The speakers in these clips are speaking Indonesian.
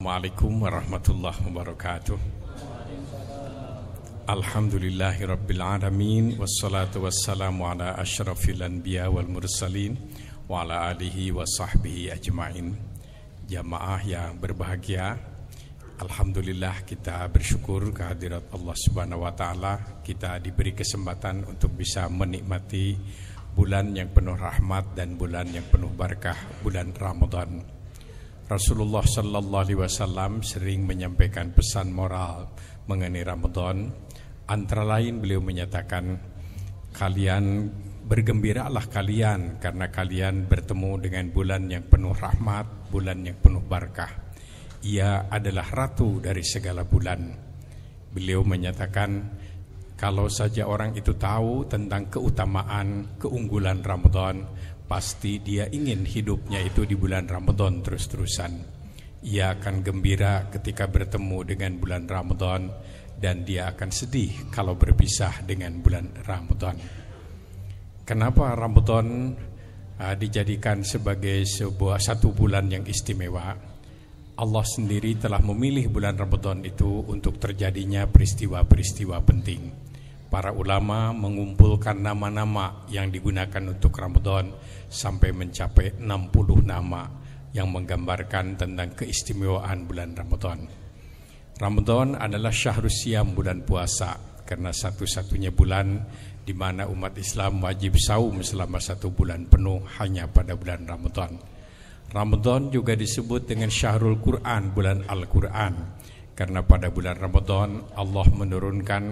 Assalamualaikum warahmatullahi wabarakatuh. Alhamdulillahirabbil alamin wassalatu wassalamu ala asyrafil anbiya wal mursalin wa ala alihi wa sahbihi ajmain. Jamaah yang berbahagia, alhamdulillah kita bersyukur kehadirat Allah Subhanahu wa taala. Kita diberi kesempatan untuk bisa menikmati bulan yang penuh rahmat dan bulan yang penuh barakah, bulan Ramadan. Rasulullah sallallahu alaihi wasallam sering menyampaikan pesan moral mengenai Ramadan. Antara lain beliau menyatakan, kalian bergembiralah kalian karena kalian bertemu dengan bulan yang penuh rahmat, bulan yang penuh barakah. Ia adalah ratu dari segala bulan. Beliau menyatakan, kalau saja orang itu tahu tentang keutamaan, keunggulan Ramadan, pasti dia ingin hidupnya itu di bulan Ramadan terus-terusan. Ia akan gembira ketika bertemu dengan bulan Ramadan, dan dia akan sedih kalau berpisah dengan bulan Ramadan. Kenapa Ramadan dijadikan sebagai satu bulan yang istimewa? Allah sendiri telah memilih bulan Ramadan itu untuk terjadinya peristiwa-peristiwa penting. Para ulama mengumpulkan nama-nama yang digunakan untuk Ramadan sampai mencapai 60 nama yang menggambarkan tentang keistimewaan bulan Ramadan. Ramadan adalah syahrus siam, bulan puasa, karena satu-satunya bulan di mana umat Islam wajib saum selama 1 bulan penuh hanya pada bulan Ramadan. Ramadan juga disebut dengan syahrul Quran, bulan Al-Quran, karena pada bulan Ramadan Allah menurunkan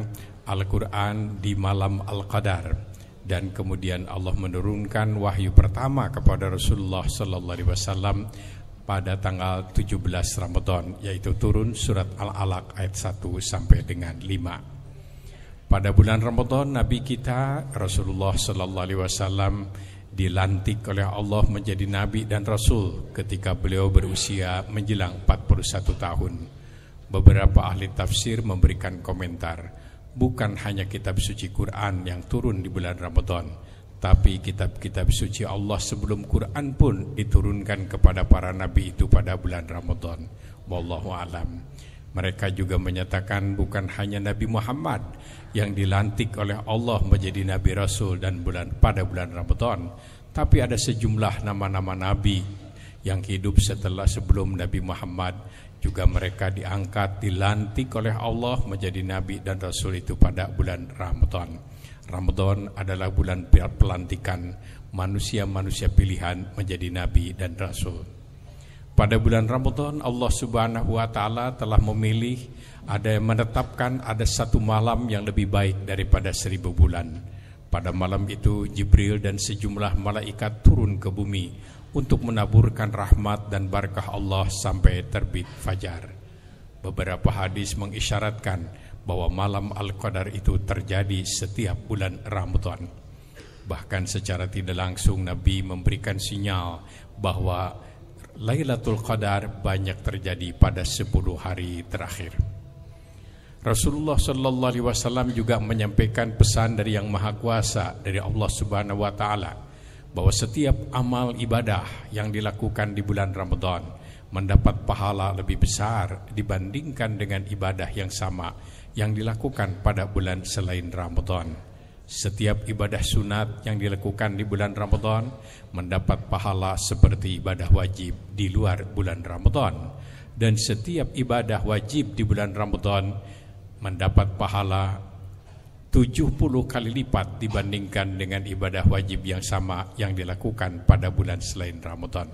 Al-Quran di malam Al-Qadar, dan kemudian Allah menurunkan wahyu pertama kepada Rasulullah sallallahu alaihi wasallam pada tanggal 17 Ramadan, yaitu turun surat Al-Alaq ayat 1 sampai dengan 5. Pada bulan Ramadan Nabi kita Rasulullah sallallahu alaihi wasallam dilantik oleh Allah menjadi nabi dan rasul ketika beliau berusia menjelang 41 tahun. Beberapa ahli tafsir memberikan komentar, bukan hanya kitab suci Quran yang turun di bulan Ramadan, tapi kitab-kitab suci Allah sebelum Quran pun diturunkan kepada para nabi itu pada bulan Ramadan. Wallahu alam. Mereka juga menyatakan bukan hanya Nabi Muhammad yang dilantik oleh Allah menjadi nabi rasul dan pada bulan Ramadan, tapi ada sejumlah nama-nama nabi yang hidup sebelum Nabi Muhammad juga mereka diangkat, dilantik oleh Allah menjadi nabi dan rasul itu pada bulan Ramadan. Ramadan adalah bulan pelantikan manusia-manusia pilihan menjadi nabi dan rasul. Pada bulan Ramadan Allah Subhanahu wa taala telah memilih, menetapkan ada 1 malam yang lebih baik daripada 1000 bulan. Pada malam itu Jibril dan sejumlah malaikat turun ke bumi untuk menaburkan rahmat dan barakah Allah sampai terbit fajar. Beberapa hadis mengisyaratkan bahwa malam Al-Qadar itu terjadi setiap bulan Ramadan. Bahkan secara tidak langsung Nabi memberikan sinyal bahwa Lailatul Qadar banyak terjadi pada 10 hari terakhir. Rasulullah sallallahu alaihi wasallam juga menyampaikan pesan dari Yang Maha Kuasa, dari Allah Subhanahu wa taala, bahwa setiap amal ibadah yang dilakukan di bulan Ramadan mendapat pahala lebih besar dibandingkan dengan ibadah yang sama yang dilakukan pada bulan selain Ramadan. Setiap ibadah sunat yang dilakukan di bulan Ramadan mendapat pahala seperti ibadah wajib di luar bulan Ramadan, dan setiap ibadah wajib di bulan Ramadan mendapat pahala 70 kali lipat dibandingkan dengan ibadah wajib yang sama yang dilakukan pada bulan selain Ramadan.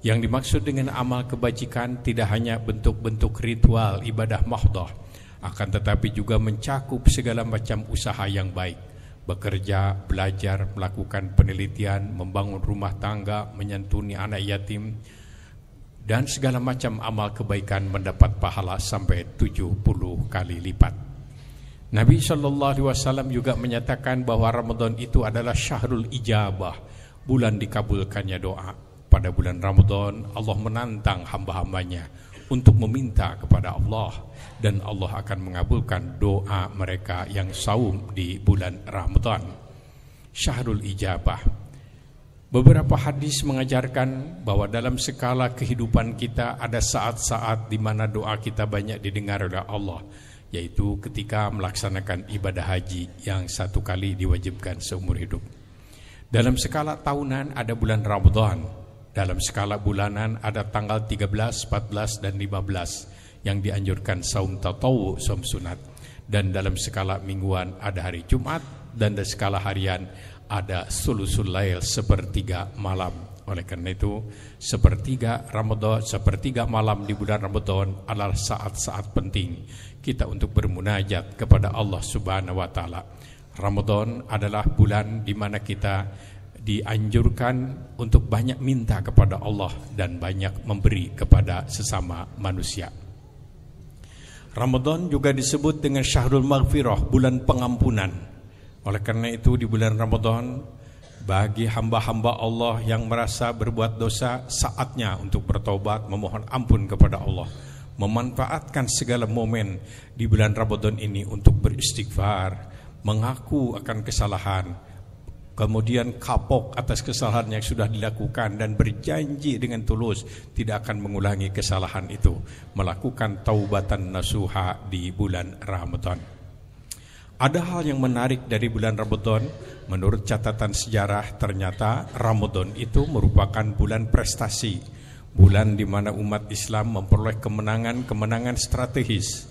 Yang dimaksud dengan amal kebajikan tidak hanya bentuk-bentuk ritual ibadah mahdhah, akan tetapi juga mencakup segala macam usaha yang baik. Bekerja, belajar, melakukan penelitian, membangun rumah tangga, menyantuni anak yatim, dan segala macam amal kebaikan mendapat pahala sampai 70 kali lipat. Nabi SAW juga menyatakan bahwa Ramadan itu adalah syahrul ijabah, bulan dikabulkannya doa. Pada bulan Ramadan Allah menantang hamba-hambanya untuk meminta kepada Allah, dan Allah akan mengabulkan doa mereka yang saum di bulan Ramadan. Syahrul ijabah. Beberapa hadis mengajarkan bahwa dalam skala kehidupan kita ada saat-saat di mana doa kita banyak didengar oleh Allah, yaitu ketika melaksanakan ibadah haji yang 1 kali diwajibkan seumur hidup. Dalam skala tahunan ada bulan Ramadan. Dalam skala bulanan ada tanggal 13, 14, dan 15 yang dianjurkan saum tatawu, saum sunat. Dan dalam skala mingguan ada hari Jumat, dan dalam skala harian ada sulusul lail, sepertiga malam. Oleh karena itu, sepertiga malam di bulan Ramadan adalah saat-saat penting kita untuk bermunajat kepada Allah Subhanahu wa taala. Ramadan adalah bulan di mana kita dianjurkan untuk banyak minta kepada Allah dan banyak memberi kepada sesama manusia. Ramadan juga disebut dengan Syahrul Maghfirah, bulan pengampunan. Oleh karena itu di bulan Ramadan, bagi hamba-hamba Allah yang merasa berbuat dosa, saatnya untuk bertobat, memohon ampun kepada Allah, memanfaatkan segala momen di bulan Ramadan ini untuk beristighfar, mengaku akan kesalahan, kemudian kapok atas kesalahan yang sudah dilakukan dan berjanji dengan tulus tidak akan mengulangi kesalahan itu, melakukan taubatan nasuha di bulan Ramadan. Ada hal yang menarik dari bulan Ramadan. Menurut catatan sejarah, ternyata Ramadan itu merupakan bulan prestasi, bulan di mana umat Islam memperoleh kemenangan strategis.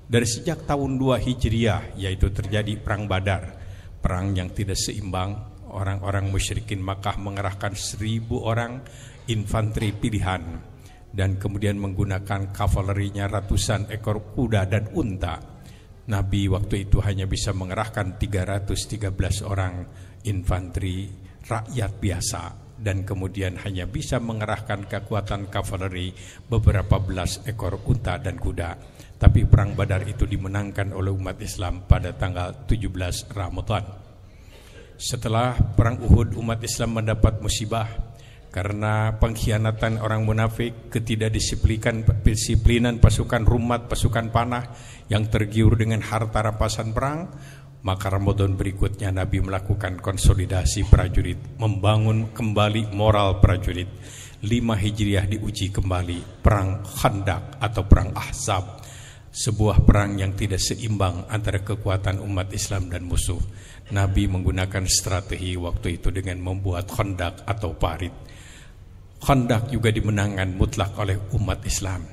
Dari sejak tahun 2 Hijriah, yaitu terjadi perang Badar, perang yang tidak seimbang. Orang-orang musyrikin Makkah mengerahkan 1.000 orang infanteri pilihan dan kemudian menggunakan kavalerinya ratusan ekor kuda dan unta. Nabi waktu itu hanya bisa mengerahkan 313 orang infanteri rakyat biasa dan kemudian hanya bisa mengerahkan kekuatan kavaleri beberapa belas ekor unta dan kuda. Tapi perang Badar itu dimenangkan oleh umat Islam pada tanggal 17 Ramadan. Setelah perang Uhud, umat Islam mendapat musibah karena pengkhianatan orang munafik, ketidakdisiplinan pasukan rumat, pasukan panah yang tergiur dengan harta rampasan perang. Maka Ramadan berikutnya Nabi melakukan konsolidasi prajurit, membangun kembali moral prajurit. 5 Hijriah diuji kembali perang Khandaq atau perang Ahzab, sebuah perang yang tidak seimbang antara kekuatan umat Islam dan musuh. Nabi menggunakan strategi waktu itu dengan membuat Khandaq atau parit. Khandaq juga dimenangkan mutlak oleh umat Islam.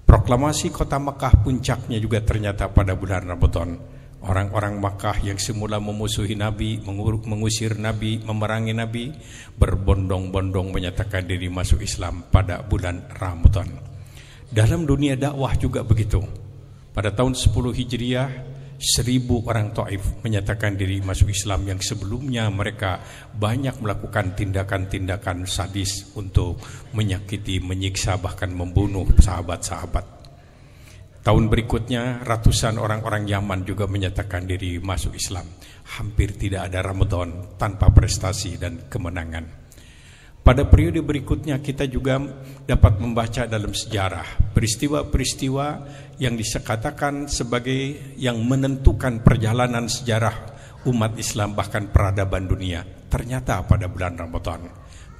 Proklamasi kota Makkah puncaknya juga ternyata pada bulan Ramadan. Orang-orang Makkah yang semula memusuhi Nabi, mengusir Nabi, memerangi Nabi, berbondong-bondong menyatakan diri masuk Islam pada bulan Ramadan. Dalam dunia dakwah juga begitu. Pada tahun 10 Hijriah, 1.000 orang Taif menyatakan diri masuk Islam yang sebelumnya mereka banyak melakukan tindakan-tindakan sadis untuk menyakiti, menyiksa, bahkan membunuh sahabat-sahabat. Tahun berikutnya ratusan orang-orang Yaman juga menyatakan diri masuk Islam. Hampir tidak ada Ramadan tanpa prestasi dan kemenangan. Pada periode berikutnya kita juga dapat membaca dalam sejarah peristiwa-peristiwa yang dikatakan sebagai yang menentukan perjalanan sejarah umat Islam bahkan peradaban dunia. Ternyata pada bulan Ramadan,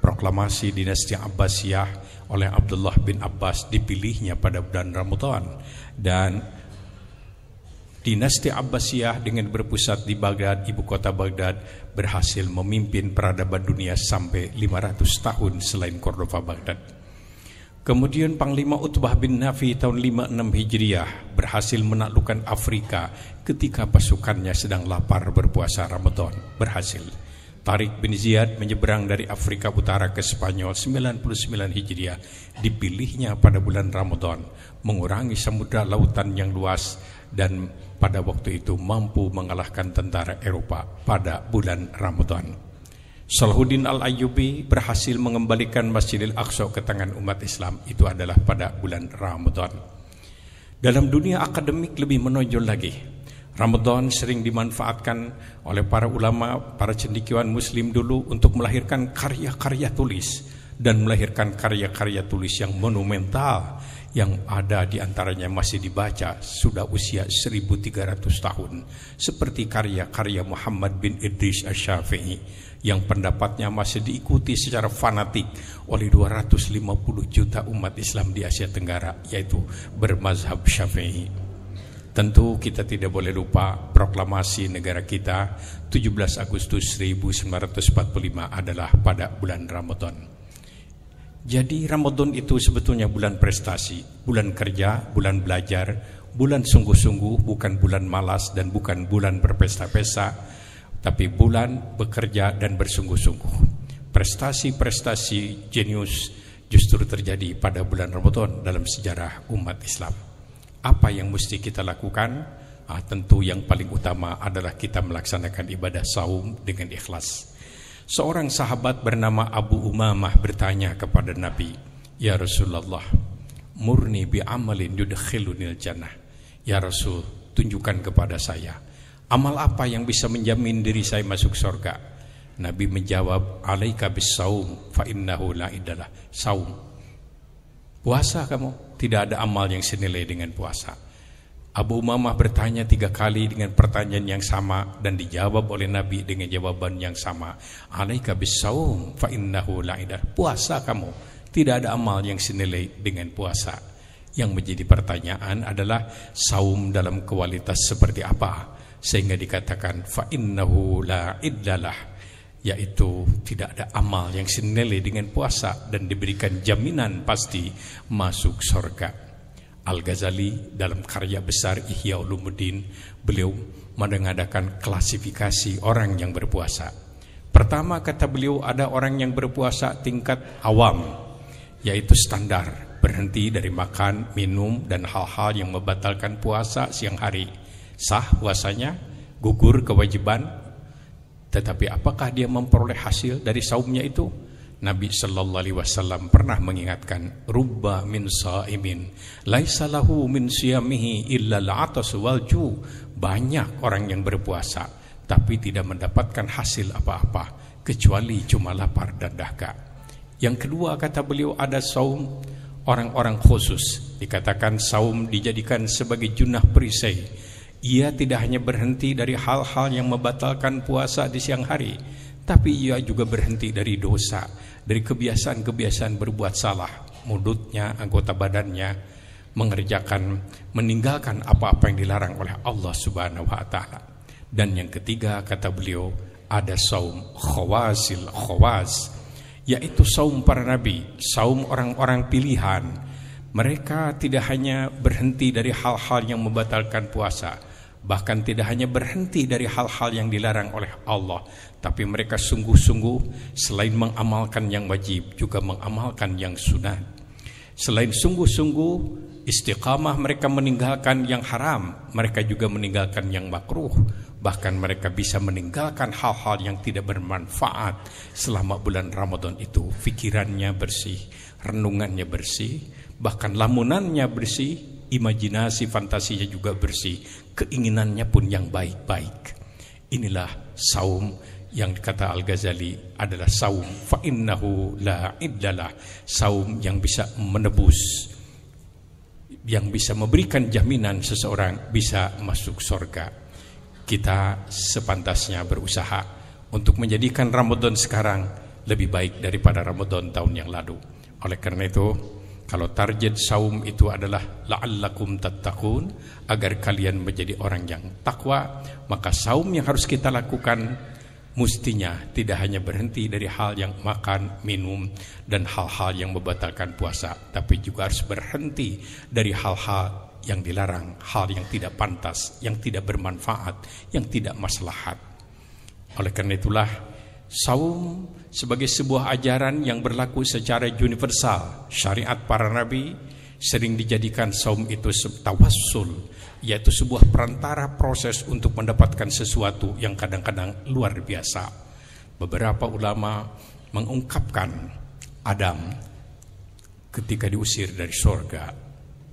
proklamasi dinasti Abbasiyah oleh Abdullah bin Abbas dipilihnya pada bulan Ramadan, dan dinasti Abbasiyah dengan berpusat di Baghdad, ibu kota Baghdad, berhasil memimpin peradaban dunia sampai 500 tahun selain Cordova Baghdad. Kemudian Panglima Utbah bin Nafi tahun 56 Hijriah berhasil menaklukkan Afrika ketika pasukannya sedang lapar berpuasa Ramadan. Berhasil. Tariq bin Ziyad menyeberang dari Afrika Utara ke Spanyol 99 Hijriah. Dipilihnya pada bulan Ramadan, mengurangi samudra lautan yang luas, dan pada waktu itu mampu mengalahkan tentara Eropa pada bulan Ramadan. Salahuddin Al-Ayyubi berhasil mengembalikan Masjidil Aqsa ke tangan umat Islam. Itu adalah pada bulan Ramadan. Dalam dunia akademik lebih menonjol lagi, Ramadan sering dimanfaatkan oleh para ulama, para cendekiawan muslim dulu untuk melahirkan karya-karya tulis dan melahirkan karya-karya tulis yang monumental yang ada di antaranya masih dibaca sudah usia 1300 tahun, seperti karya-karya Muhammad bin Idris Asy-Syafi'i yang pendapatnya masih diikuti secara fanatik oleh 250 juta umat Islam di Asia Tenggara, yaitu bermazhab Syafi'i. Tentu kita tidak boleh lupa proklamasi negara kita 17 Agustus 1945 adalah pada bulan Ramadan. Jadi Ramadan itu sebetulnya bulan prestasi, bulan kerja, bulan belajar, bulan sungguh-sungguh, bukan bulan malas dan bukan bulan berpesta-pesta, tapi bulan bekerja dan bersungguh-sungguh. Prestasi-prestasi jenius justru terjadi pada bulan Ramadan dalam sejarah umat Islam. Apa yang mesti kita lakukan? Tentu yang paling utama adalah kita melaksanakan ibadah saum dengan ikhlas. Seorang sahabat bernama Abu Umamah bertanya kepada Nabi, "Ya Rasulullah, murni bi amalin yudkhilunil jannah." Ya Rasul, tunjukkan kepada saya amal apa yang bisa menjamin diri saya masuk surga. Nabi menjawab, "Alaika bis saum fa innahu la idalah." Saum. Puasa kamu, tidak ada amal yang senilai dengan puasa. Abu Umamah bertanya 3 kali dengan pertanyaan yang sama dan dijawab oleh Nabi dengan jawaban yang sama. Alaika bis saum fa innahu la idalah. Puasa kamu, tidak ada amal yang senilai dengan puasa. Yang menjadi pertanyaan adalah saum dalam kualitas seperti apa sehingga dikatakan fa innahu la idalah, yaitu tidak ada amal yang senilai dengan puasa dan diberikan jaminan pasti masuk surga. Al-Ghazali dalam karya besar Ihya Ulumuddin, beliau mengadakan klasifikasi orang yang berpuasa. Pertama, kata beliau, ada orang yang berpuasa tingkat awam, yaitu standar, berhenti dari makan, minum, dan hal-hal yang membatalkan puasa siang hari. Sah puasanya, gugur kewajiban. Tetapi apakah dia memperoleh hasil dari saumnya itu? Nabi sallallahu alaihi wasallam pernah mengingatkan, rubba min shaimin laisa lahu min siyamihi illa al-'atas wal ju'. Banyak orang yang berpuasa tapi tidak mendapatkan hasil apa-apa kecuali cuma lapar dan dahaga. Yang kedua, kata beliau, ada saum orang-orang khusus. Dikatakan saum dijadikan sebagai junnah perisai. Ia tidak hanya berhenti dari hal-hal yang membatalkan puasa di siang hari, tapi ia juga berhenti dari dosa, dari kebiasaan-kebiasaan berbuat salah, mulutnya, anggota badannya, meninggalkan apa-apa yang dilarang oleh Allah Subhanahu wa Ta'ala. Dan yang ketiga, kata beliau, ada saum khawazil khawaz, yaitu saum para nabi, saum orang-orang pilihan. Mereka tidak hanya berhenti dari hal-hal yang membatalkan puasa, bahkan tidak hanya berhenti dari hal-hal yang dilarang oleh Allah, tapi mereka sungguh-sungguh selain mengamalkan yang wajib juga mengamalkan yang sunat. Selain sungguh-sungguh istiqamah mereka meninggalkan yang haram, mereka juga meninggalkan yang makruh. Bahkan mereka bisa meninggalkan hal-hal yang tidak bermanfaat selama bulan Ramadan itu. Pikirannya bersih, renungannya bersih, bahkan lamunannya bersih, imajinasi fantasinya juga bersih, keinginannya pun yang baik-baik. Inilah saum yang kata Al-Ghazali adalah saum fa innahu la iddalah, saum yang bisa menebus, yang bisa memberikan jaminan seseorang bisa masuk surga. Kita sepantasnya berusaha untuk menjadikan Ramadan sekarang lebih baik daripada Ramadan tahun yang lalu. Oleh karena itu, kalau target saum itu adalah la'allakum tattaqun, agar kalian menjadi orang yang takwa, maka saum yang harus kita lakukan mestinya tidak hanya berhenti dari hal yang makan, minum, dan hal-hal yang membatalkan puasa, tapi juga harus berhenti dari hal-hal yang dilarang, hal yang tidak pantas, yang tidak bermanfaat, yang tidak maslahat. Oleh karena itulah saum sebagai sebuah ajaran yang berlaku secara universal, syariat para nabi sering dijadikan saum itu tawassul, yaitu sebuah perantara proses untuk mendapatkan sesuatu yang kadang-kadang luar biasa. Beberapa ulama mengungkapkan Adam ketika diusir dari surga,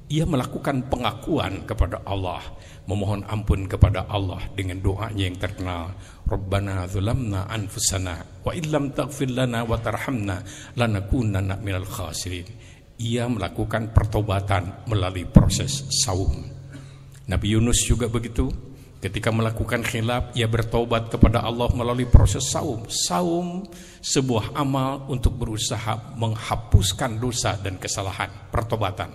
ia melakukan pengakuan kepada Allah, memohon ampun kepada Allah dengan doanya yang terkenal, Rabbana dzulamna anfusana wa illam taghfir lana wa tarhamna lanakunanna minal khasirin. ia melakukan pertobatan melalui proses saum. Nabi Yunus juga begitu. Ketika melakukan khilaf, ia bertobat kepada Allah melalui proses saum. Saum sebuah amal untuk berusaha menghapuskan dosa dan kesalahan, pertobatan.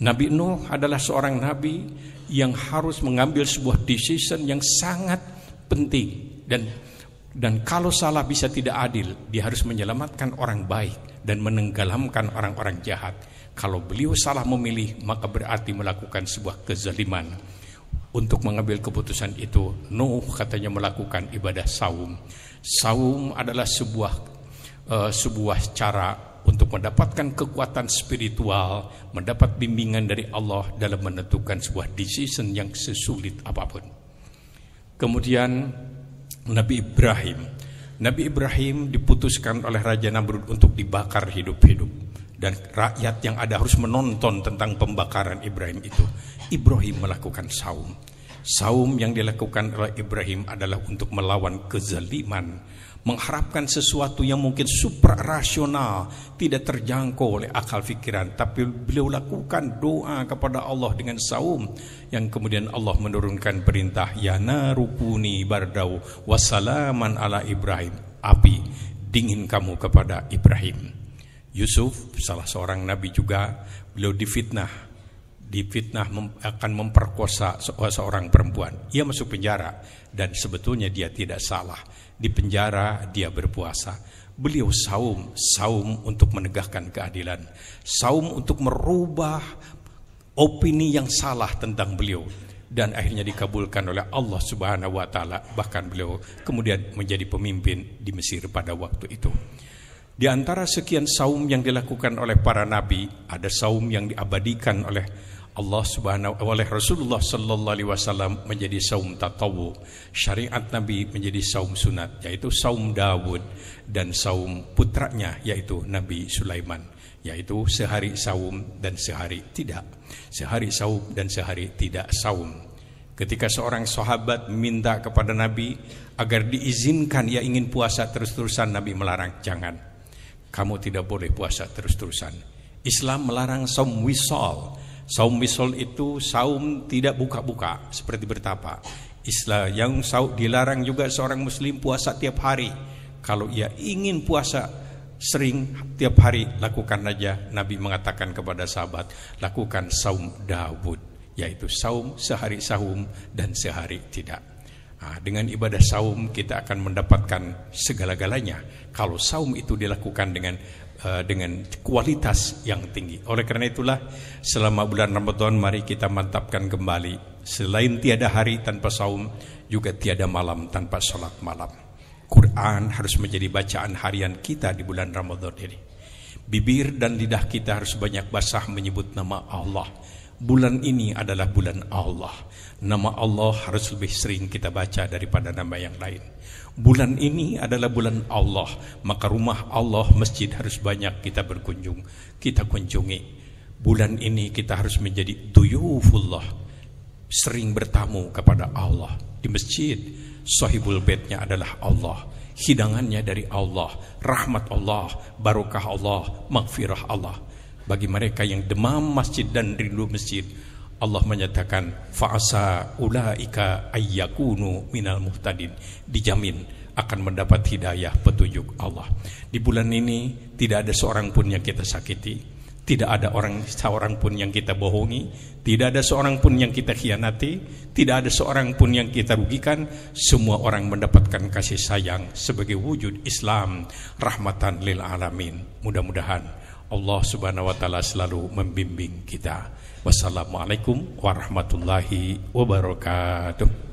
Nabi Nuh adalah seorang nabi yang harus mengambil sebuah decision yang sangat penting, dan kalau salah bisa tidak adil. Dia harus menyelamatkan orang baik dan menenggelamkan orang-orang jahat. Kalau beliau salah memilih, maka berarti melakukan sebuah kezaliman. Untuk mengambil keputusan itu, Nuh katanya melakukan ibadah saum. Saum adalah sebuah cara untuk mendapatkan kekuatan spiritual, mendapat bimbingan dari Allah dalam menentukan sebuah decision yang sesulit apapun. Kemudian Nabi Ibrahim diputuskan oleh Raja Namrud untuk dibakar hidup-hidup, dan rakyat yang ada harus menonton tentang pembakaran Ibrahim itu. Ibrahim melakukan saum. Saum yang dilakukan oleh Ibrahim adalah untuk melawan kezaliman, mengharapkan sesuatu yang mungkin suprarasional, tidak terjangkau oleh akal fikiran, tapi beliau lakukan doa kepada Allah dengan saum, yang kemudian Allah menurunkan perintah, ya narukuni bardau wassalaman ala Ibrahim, api dingin kamu kepada Ibrahim. Yusuf, salah seorang nabi juga, beliau difitnah akan memperkosa seorang perempuan. Ia masuk penjara dan sebetulnya dia tidak salah. Di penjara dia berpuasa. Beliau saum untuk menegakkan keadilan, saum untuk merubah opini yang salah tentang beliau, dan akhirnya dikabulkan oleh Allah Subhanahu wa taala. Bahkan beliau kemudian menjadi pemimpin di Mesir pada waktu itu. Di antara sekian saum yang dilakukan oleh para nabi, ada saum yang diabadikan oleh Allah oleh Rasulullah sallallahu alaihi wasallam menjadi saum tatawu. Syariat Nabi menjadi saum sunat, yaitu saum Dawud dan saum putranya yaitu Nabi Sulaiman, yaitu sehari saum dan sehari tidak. Sehari saum dan sehari tidak saum. Ketika seorang sahabat meminta kepada Nabi agar diizinkan ia ingin puasa terus-terusan, Nabi melarang, jangan. Kamu tidak boleh puasa terus-terusan. Islam melarang saum wisal. Saum wisal itu saum tidak buka-buka seperti bertapa. Islam yang dilarang juga seorang muslim puasa tiap hari. Kalau ia ingin puasa sering tiap hari, lakukan aja. Nabi mengatakan kepada sahabat, lakukan saum Dawud, yaitu saum sehari saum dan sehari tidak. Dengan ibadah saum kita akan mendapatkan segala-galanya kalau saum itu dilakukan dengan kualitas yang tinggi. Oleh karena itulah selama bulan Ramadan mari kita mantapkan kembali, selain tiada hari tanpa saum, juga tiada malam tanpa sholat malam. Quran harus menjadi bacaan harian kita di bulan Ramadan ini. Bibir dan lidah kita harus banyak basah menyebut nama Allah. Bulan ini adalah bulan Allah. Nama Allah harus lebih sering kita baca daripada nama yang lain. Bulan ini adalah bulan Allah, maka rumah Allah, masjid harus banyak kita kunjungi. Bulan ini kita harus menjadi duyufullah, sering bertamu kepada Allah. Di masjid, sahibul baitnya adalah Allah, hidangannya dari Allah, rahmat Allah, barokah Allah, maghfirah Allah. Bagi mereka yang demam masjid dan rindu masjid, Allah menyatakan fa'asa ulaika ayyakunu minal muhtadin, dijamin akan mendapat hidayah petunjuk Allah. Di bulan ini tidak ada seorang pun yang kita sakiti, tidak ada seorang pun yang kita bohongi, tidak ada seorang pun yang kita khianati, tidak ada seorang pun yang kita rugikan. Semua orang mendapatkan kasih sayang sebagai wujud Islam, rahmatan lil alamin. Mudah-mudahan Allah Subhanahu wa taala selalu membimbing kita. Wassalamualaikum warahmatullahi wabarakatuh.